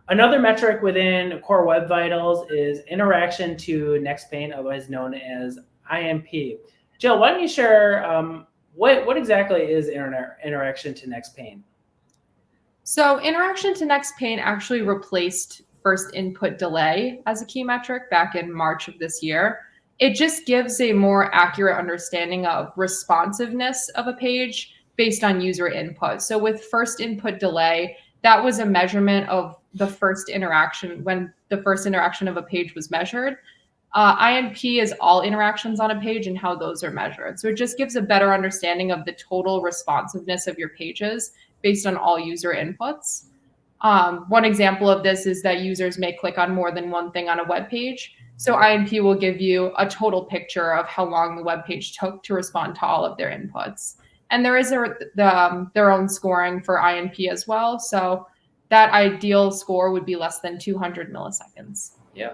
Another metric within Core Web Vitals is interaction to next pane, otherwise known as INP. Jill, why don't you share what exactly is interaction to next pane? So interaction to next pane actually replaced first input delay as a key metric back in March of this year. It just gives a more accurate understanding of responsiveness of a page based on user input. So with first input delay, that was a measurement of the first interaction when the first interaction of a page was measured. INP is all interactions on a page and how those are measured. So it just gives a better understanding of the total responsiveness of your pages based on all user inputs. One example of this is that users may click on more than one thing on a web page. So INP will give you a total picture of how long the web page took to respond to all of their inputs. And there is their own scoring for INP as well. So that ideal score would be less than 200 milliseconds. Yeah.